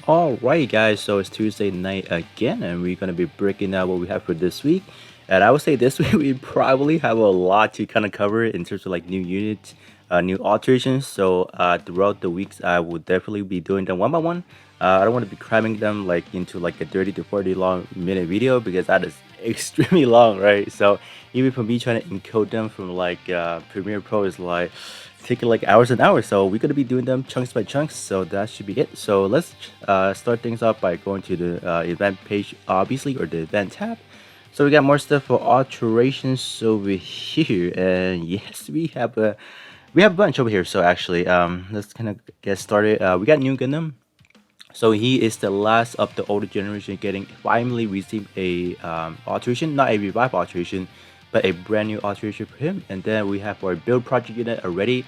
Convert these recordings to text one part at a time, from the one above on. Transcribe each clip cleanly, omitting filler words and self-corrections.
Alright guys, so it's Tuesday night again and we're going to be breaking down what we have for this week. And I would say this week we probably have a lot to kind of cover in terms of like new units, new alterations. So throughout the weeks I will definitely be doing them one by one. I don't want to be cramming them like into like a 30 to 40 long minute video because that is extremely long, right? So even for me trying to encode them from like Premiere Pro is like taking like hours and hours. So we're gonna be doing them chunks by chunks. So that should be it. So let's start things off by going to the event page, obviously, or the event tab. So we got more stuff for alterations over here, and yes, we have a bunch over here. So actually, let's kind of get started. We got new Gundam. So he is the last of the older generation getting finally received a alteration, not a revive alteration, but a brand new alteration for him. And then we have our build project unit already.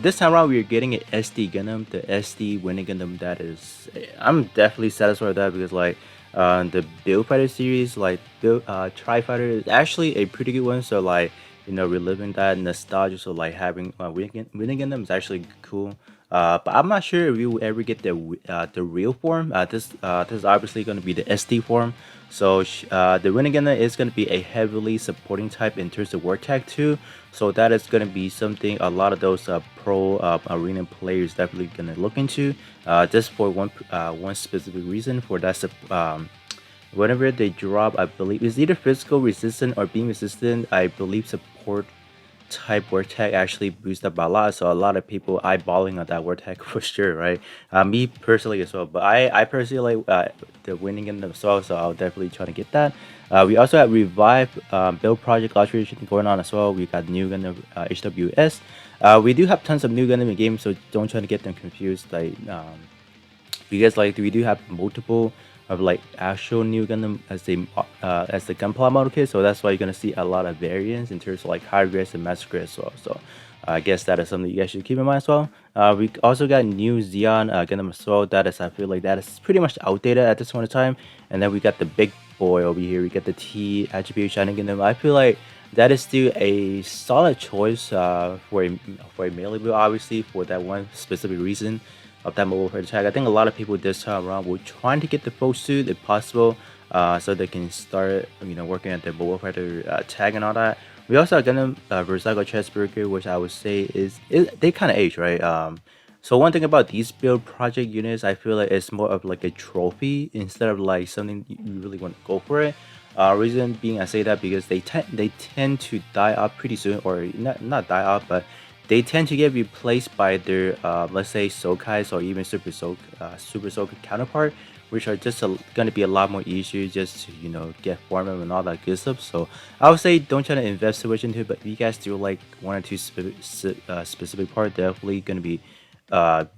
This time around, we are getting an SD Gundam, the SD Winning Gundam. That is, I'm definitely satisfied with that because like the build fighter series, like build Tri Fighter is actually a pretty good one. So like reliving that nostalgia, so like having Winning Gundam is actually cool. But I'm not sure if we will ever get the real form. This is obviously going to be the SD form. So the Renegade is going to be a heavily supporting type in terms of word tag too. So that is going to be something a lot of those pro arena players definitely going to look into. Just for one specific reason for that. Whenever they drop, I believe it's either physical resistant or beam resistant. I believe support type word tag actually boosts up a lot, so a lot of people eyeballing on that word tag for sure, right? Me personally as well, but I personally like the winning in them as well, so I'll definitely try to get that. We also have revive build project alteration going on as well. We got new Gundam HWS. We do have tons of new Gundam in game, so don't try to get them confused. Like because like we do have multiple of like actual new Gundam as the Gunpla model kit, so that's why you're gonna see a lot of variants in terms of like high grades and master grades as well. So I guess that is something you guys should keep in mind as well. We also got new Xeon Gundam as well. That is, I feel like that is pretty much outdated at this point in time. And then we got the big boy over here. We got the T attribute Shining Gundam. I feel like that is still a solid choice for a melee build, obviously for that one specific reason of that mobile fighter tag. I think a lot of people this time around were trying to get the full suit if possible, so they can start working at the mobile fighter tag and all that. We also got them Versailles Chessburger, which I would say they kind of age, right? So one thing about these build project units, I feel like it's more of like a trophy instead of like something you really want to go for it. Reason being I say that because they tend to die off pretty soon, or not die off, but they tend to get replaced by their let's say Sokais or even Super Soka counterpart, which are just going to be a lot more easier just to get form and all that good stuff. So I would say don't try to invest too much into it, but if you guys do like one or two specific part, definitely going to be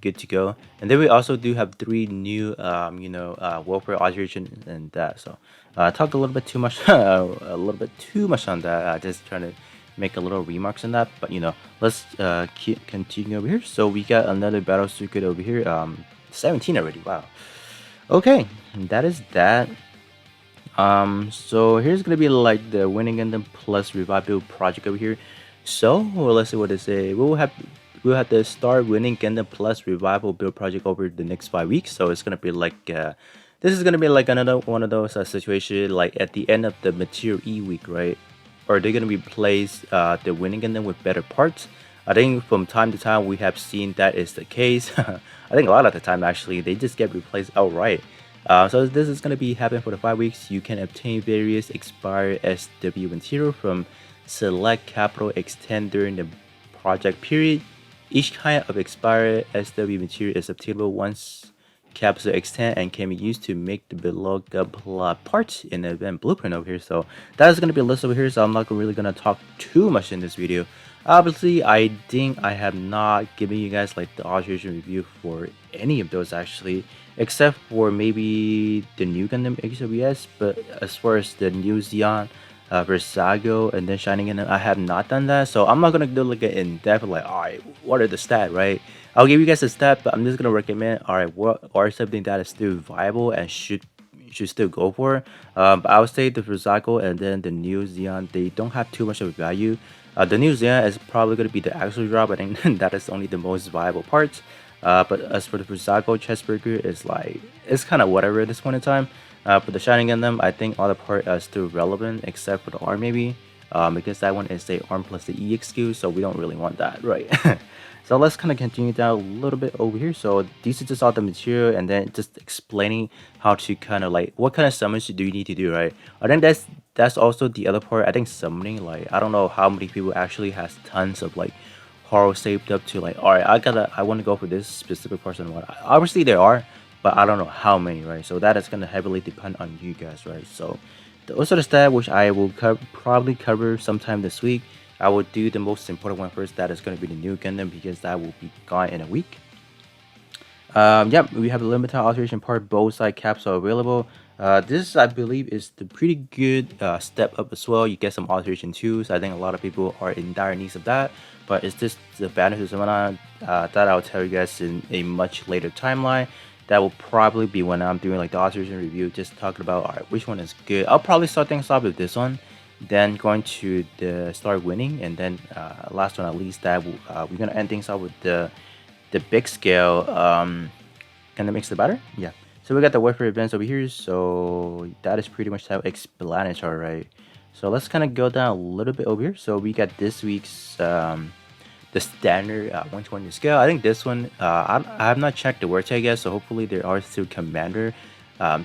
good to go. And then we also do have three new welfare alteration and that. So talk a little bit too much a little bit too much on that, just trying to make a little remarks on that, but let's keep continue over here. So we got another battle circuit over here, 17 already. Wow. Okay, that is that. So here's gonna be like the Winning Gundam plus revive build project over here. So well, let's see what they say. We'll have the Star Winning Gundam plus revival build project over the next 5 weeks. So it's gonna be like this is gonna be like another one of those situation like at the end of the Material E week, right? Or they're gonna replace the Winning Gundam with better parts. I think from time to time we have seen that is the case. I think a lot of the time actually they just get replaced outright. So this is gonna be happening for the 5 weeks. You can obtain various expired SW material from select capital extend during the project period. Each kind of expired SW material is obtainable once capital extend and can be used to make the below Gunpla parts in the event blueprint over here. So that is going to be a list over here, so I'm not really going to talk too much in this video. Obviously I think I have not given you guys like the alteration review for any of those actually, except for maybe the new Gundam HWS. But as far as the new Xeon Versago and then Shining in it, I have not done that, so I'm not gonna do like an in-depth like, all right, what are the stat, right? I'll give you guys a stat, but I'm just gonna recommend, all right, what are something that is still viable and should still go for. But I would say the Versago and then the new Xeon, they don't have too much of a value. The new Xeon is probably going to be the axle drop. I think that is only the most viable part. But as for the Fusago Chessburger, it's like it's kind of whatever at this point in time. But the Shining Gundam, I think all the part are still relevant except for the arm maybe, because that one is the arm plus the EX skill, so we don't really want that, right? So let's kind of continue down a little bit over here. So these are just all the material, and then just explaining how to kind of like what kind of summons do you need to do, right? I think that's also the other part. I think summoning, like I don't know how many people actually has tons of like horror saved up to like, all right, I want to go for this specific person. What obviously there are, but I don't know how many, right? So that is gonna heavily depend on you guys, right? So those are the stats which I will probably cover sometime this week. I will do the most important one first. That is going to be the new Gundam because that will be gone in a week. Yep, we have a limited alteration part. Both side caps are available. This, I believe, is the pretty good step up as well. You get some alteration too, so I think a lot of people are in dire needs of that. But is this the banner to summon on? That I'll tell you guys in a much later timeline. That will probably be when I'm doing like the alteration review, just talking about all right, which one is good. I'll probably start things off with this one, then going to the Star Winning, and then last one at least that we're gonna end things off with the big scale. Can that mix the batter? Yeah. So we got the warfare events over here. So that is pretty much how explanatory, right? So let's kind of go down a little bit over here. So we got this week's the standard 120 scale. I think this one I have not checked the word tag yet, so hopefully there are still commander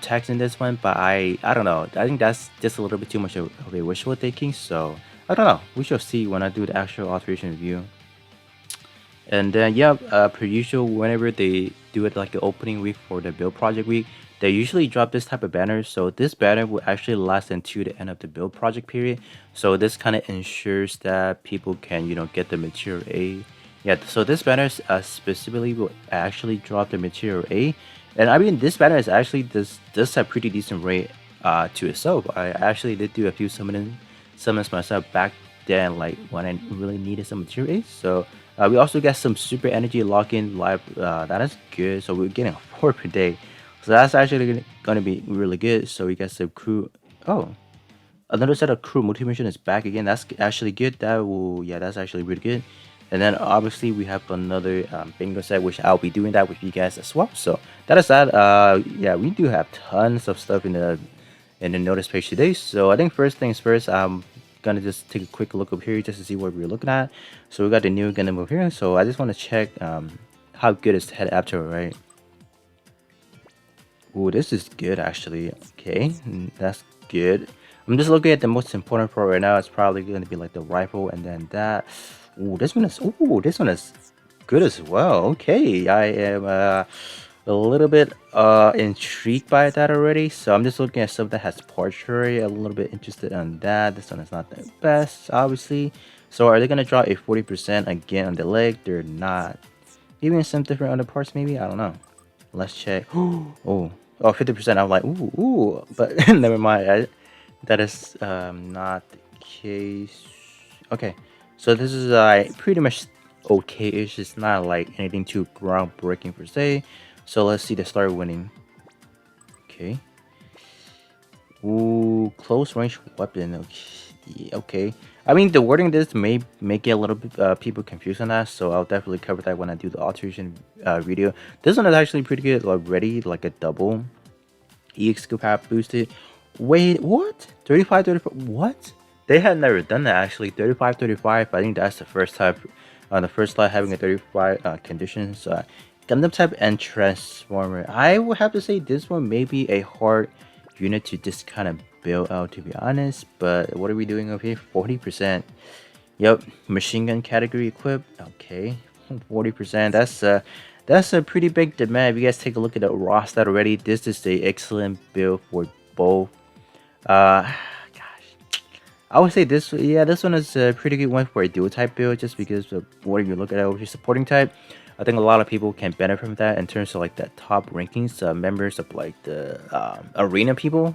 tags in this one. But I don't know. I think that's just a little bit too much of a wishful thinking. So I don't know. We shall see when I do the actual alteration review. And then yeah, per usual, whenever they do it like the opening week for the build project week, they usually drop this type of banner. So this banner will actually last until the end of the build project period. So this kind of ensures that people can, you know, get the material A. Yeah, so this banner specifically will actually drop the material A. And I mean, this banner is actually does have pretty decent rate to itself. I actually did do a few summons myself back then, like when I really needed some material A. So we also got some super energy lock-in live. That is good. So we're getting 4 per day. So that's actually gonna be really good. So we got some crew. Oh, another set of crew motivation is back again. That's actually good. That will, yeah, that's actually really good. And then obviously we have another bingo set, which I'll be doing that with you guys as well. So that is that. Yeah, we do have tons of stuff in the notice page today. So I think first things first, I'm gonna just take a quick look up here just to see what we're looking at. So we got the new Gundam over here. So I just want to check how good is the head after, right? Ooh, this is good actually. Okay, that's good. I'm just looking at the most important part right now. It's probably going to be like the rifle, and then that. Ooh, this one is good as well. Okay, I am a little bit intrigued by that already. So I'm just looking at stuff that has portrait. A little bit interested in that. This one is not the best, obviously. So are they gonna drop a 40% again on the leg? They're not. Even some different other parts, maybe. I don't know. Let's check. Oh, 50%. I'm like, ooh, but never mind. That is not the case. Okay, so this is pretty much okay-ish. It's not like anything too groundbreaking per se. So let's see the Star Winning. Okay. Ooh, close range weapon. Okay. Okay. I mean, the wording this may make it a little bit people confused on that, so I'll definitely cover that when I do the alteration video. This one is actually pretty good already, like a double EX skill pack boosted. Wait, what? 35, 35? What? They had never done that actually. 35, 35. I think that's the first time, the first slide having a 35 conditions. Gundam type and Transformer. I would have to say this one may be a hard unit to just kind of build out, to be honest. But what are we doing over here? 40%. Yep, machine gun category equipped. Okay, 40%. That's a pretty big demand. If you guys take a look at the raw stat already, this is the excellent build for both. Gosh, I would say this. Yeah, this one is a pretty good one for a dual type build, just because of what you look at over here, supporting type. I think a lot of people can benefit from that in terms of like the top rankings, members of like the arena people.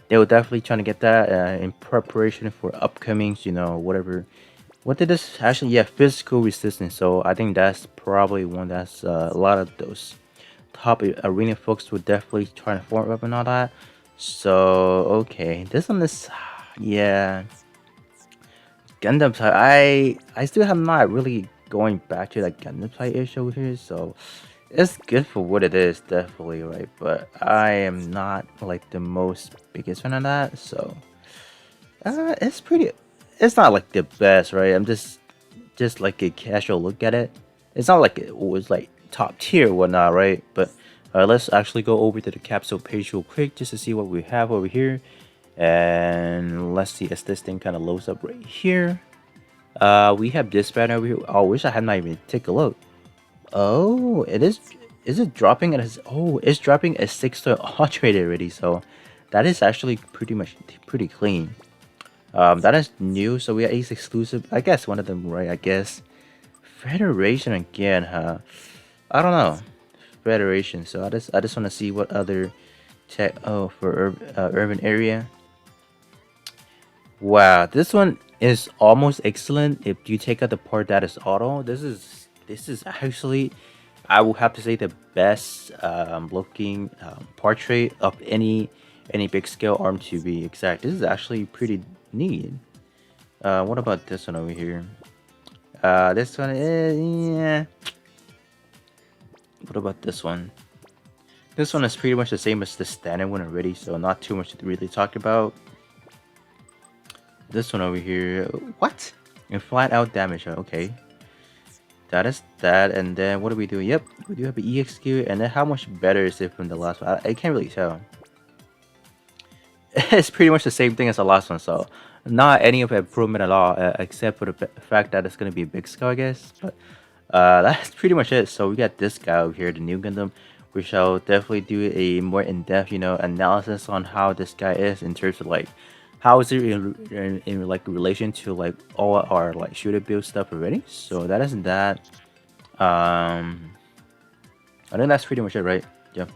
They will definitely trying to get that in preparation for upcomings, you know, whatever. What did this actually? Yeah, physical resistance. So I think that's probably one that's a lot of those top arena folks would definitely try to form up and all that. So okay, this one is yeah. Gundam type. I still have not really going back to that Gundam type ish over here, so it's good for what it is, definitely, right? But I am not like the most biggest fan of that, so it's pretty. It's not like the best, right? I'm just like a casual look at it. It's not like it was like top tier or whatnot, right? But let's actually go over to the capsule page real quick just to see what we have over here. And let's see as this thing kind of loads up right here. We have this banner over here. Oh, I wish I had not even take a look. Oh, it is. Is it dropping at? Oh, it's dropping a 6-star alterated already. So that is actually pretty clean. That is new. So we are Ace exclusive. I guess one of them, right? I guess Federation again, huh? I don't know. Federation. So I just want to see what other tech. Oh, for urban area. Wow, this one is almost excellent. If you take out the part that is auto, this is actually, I will have to say, the best looking portrait of any big scale arm, to be exact. This is actually pretty neat. What about this one over here? This one is, yeah. What about this one? This one is pretty much the same as the standard one already, so not too much to really talk about. This one over here, what? And flat out damage, okay. That is that, and then what do we do? Yep, we do have an EXQ, and then how much better is it from the last one? I can't really tell. It's pretty much the same thing as the last one, so not any of improvement at all, except for the fact that it's going to be a big scale, I guess. But that's pretty much it. So we got this guy over here, the new Gundam. We shall definitely do a more in-depth, analysis on how this guy is in terms of like how is it in like relation to like all our like shooter build stuff already. So that isn't that. I think that's pretty much it, right? Yeah,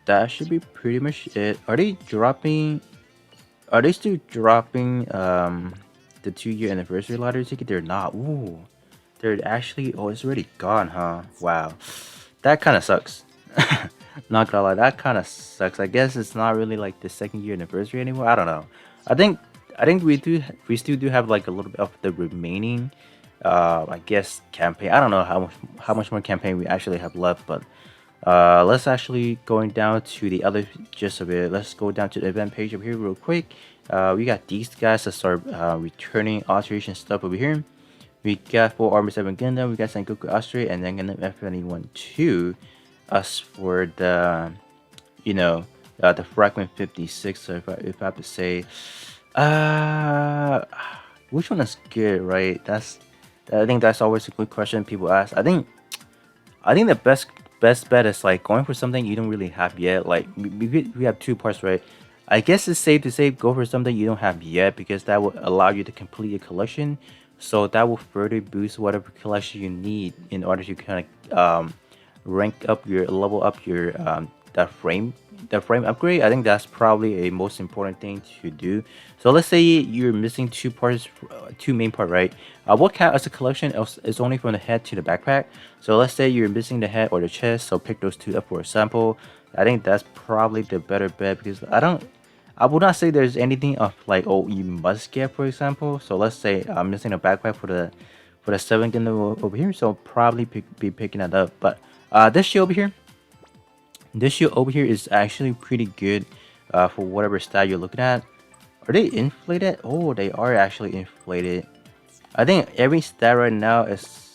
that should be pretty much it. Are they dropping? Are they still dropping the 2-year anniversary lottery ticket? They're not. Ooh, they're actually. Oh, it's already gone, huh? Wow, that kind of sucks. Not gonna lie, that kind of sucks. I guess it's not really like the 2nd-year anniversary anymore. I don't know. I think we still do have like a little bit of the remaining I guess campaign. I don't know how much more campaign we actually have left, but let's actually going down to the other gist of it. Let's go down to the event page over here real quick. We got these guys that start returning alteration stuff over here. We got 4 Armor 7 Gundam, we got Sengoku Astra, and then Gundam F-21 2 us for the the fragment 56. So if I have to say which one is good, right? I think that's always a good question people ask. I think the best bet is like going for something you don't really have yet. Like we have 2 parts, right? I guess it's safe to say go for something you don't have yet, because that will allow you to complete your collection. So that will further boost whatever collection you need in order to kind of level up your that frame upgrade. I think that's probably a most important thing to do. So let's say you're missing 2 parts, 2 main part, right? What count as a collection is only from the head to the backpack. So let's say you're missing the head or the chest, so pick those 2 up for a sample. I think that's probably the better bet, because I would not say there's anything of like, oh, you must get, for example. So let's say I'm missing a backpack for the 7 Gundam over here, so I'll probably be picking that up. But this shield over here is actually pretty good for whatever style you're looking at. Are they inflated? Oh, they are actually inflated. I think every stat right now is,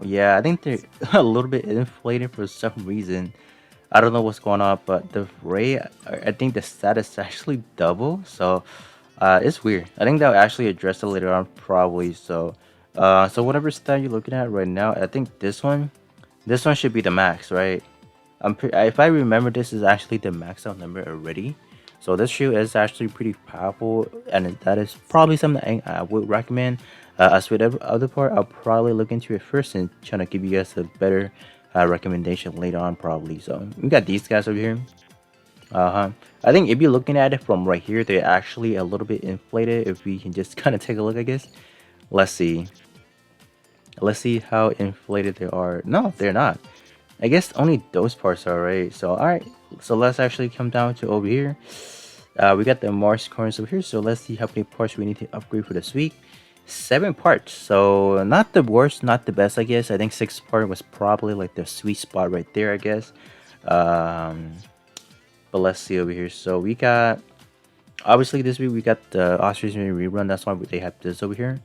yeah, I think they're a little bit inflated for some reason. I don't know what's going on, but the ray, I think the stat is actually double, so it's weird. I think they'll actually address it later on, probably. So so whatever stat you're looking at right now, I think this one should be the max, right? If I remember, this is actually the max out number already. So this shield is actually pretty powerful, and that is probably something I would recommend. As with every other part, I'll probably look into it first and trying to give you guys a better recommendation later on, probably. So we got these guys over here. I think if you're looking at it from right here, they're actually a little bit inflated. If we can just kind of take a look, I guess. Let's see how inflated they are. No, they're not. I guess only those parts are, right? So alright, so let's actually come down to over here. We got the Mars coins over here, so let's see how many parts we need to upgrade for this week. 7 parts, so not the worst, not the best, I guess. I think 6 part was probably like the sweet spot right there, I guess. Um, but let's see over here. So we got, obviously this week we got the Austrian rerun. That's why they have this over here.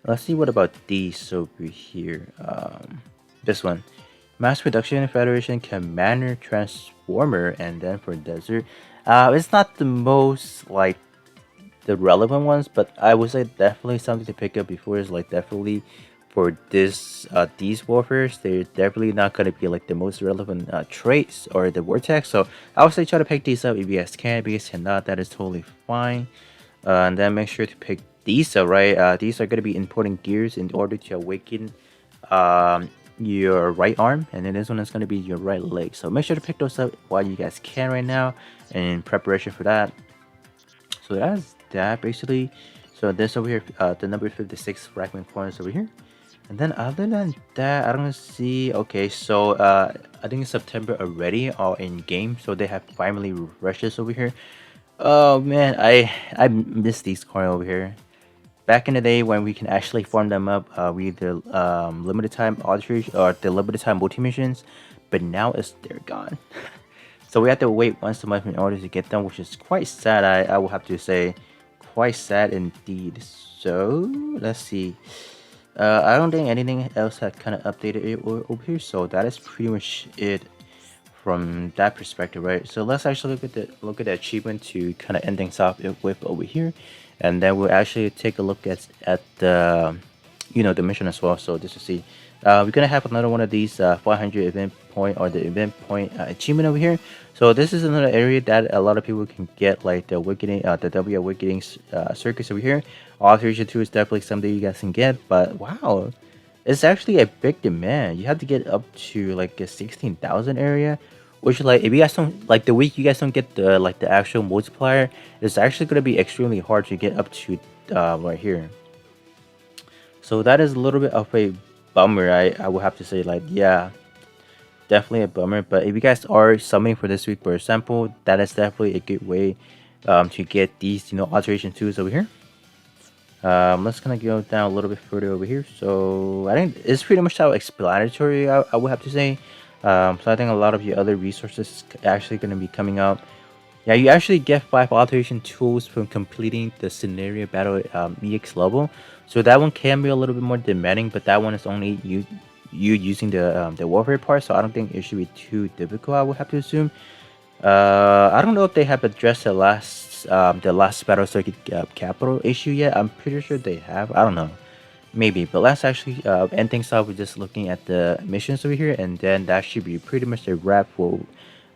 Let's see what about these over here. This one, mass production Federation Commander Transformer, and then for Desert, it's not the most like the relevant ones, but I would say definitely something to pick up before is like definitely for this these warfares, they're definitely not gonna be like the most relevant traits or the vortex. So I would say try to pick these up if you guys can. If you guys cannot, that is totally fine. And then make sure to pick these up, right? These are gonna be important gears in order to awaken your right arm, and then this one is gonna be your right leg. So make sure to pick those up while you guys can right now in preparation for that. So that's that basically. So this over here, the number 56 fragment points over here. And then other than that, I don't see. Okay, so I think it's September already, all in game. So they have finally rushes over here. Oh man, I miss these coins over here. Back in the day when we can actually farm them up, with the limited time alteration or the limited time multi missions, but now they're gone. So we have to wait once a month in order to get them, which is quite sad. I will have to say, quite sad indeed. So let's see. I don't think anything else had kind of updated it over here. So that is pretty much it from that perspective, right? So let's actually look at the achievement to kind of end things off with over here, and then we'll actually take a look at the the mission as well. So just to see, we're gonna have another one of these 500 event point or the event point achievement over here. So this is another area that a lot of people can get, like the awakening, the W awakening circus over here. Alteration 2 is definitely something you guys can get, but wow, it's actually a big demand. You have to get up to like a 16,000 area, which like if you guys don't like the week you guys don't get the like the actual multiplier, it's actually gonna be extremely hard to get up to right here. So that is a little bit of a bummer. I will have to say, like, yeah, definitely a bummer. But if you guys are summing for this week, for example, that is definitely a good way to get these alteration tools over here. Let's kind of go down a little bit further over here. So I think it's pretty much self-explanatory, I would have to say. So I think a lot of your other resources actually going to be coming up. Yeah, you actually get 5 alteration tools from completing the scenario battle EX level. So that one can be a little bit more demanding, but that one is only you using the warfare part. So I don't think it should be too difficult, I would have to assume. I don't know if they have addressed the last battle circuit capital issue yet. I'm pretty sure they have. I don't know, maybe. But let's actually end things off with just looking at the missions over here, and then that should be pretty much a wrap for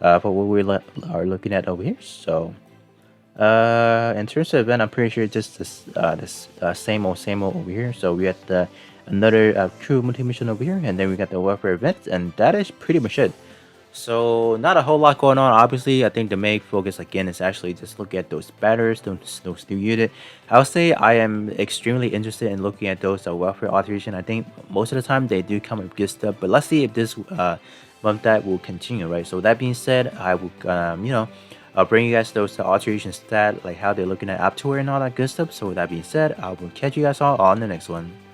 what we are looking at over here. So in terms of event, I'm pretty sure it's just this same old over here. So we got another true multi mission over here, and then we got the warfare event, and that is pretty much it. So not a whole lot going on. Obviously, I think the main focus again is actually just look at those batters, those new unit. I'll say I am extremely interested in looking at those welfare alteration. I think most of the time they do come with good stuff, but let's see if this month that will continue, right? So that being said, I will I'll bring you guys those alteration stat, like how they're looking at up to and all that good stuff. So with that being said, I will catch you guys all on the next one.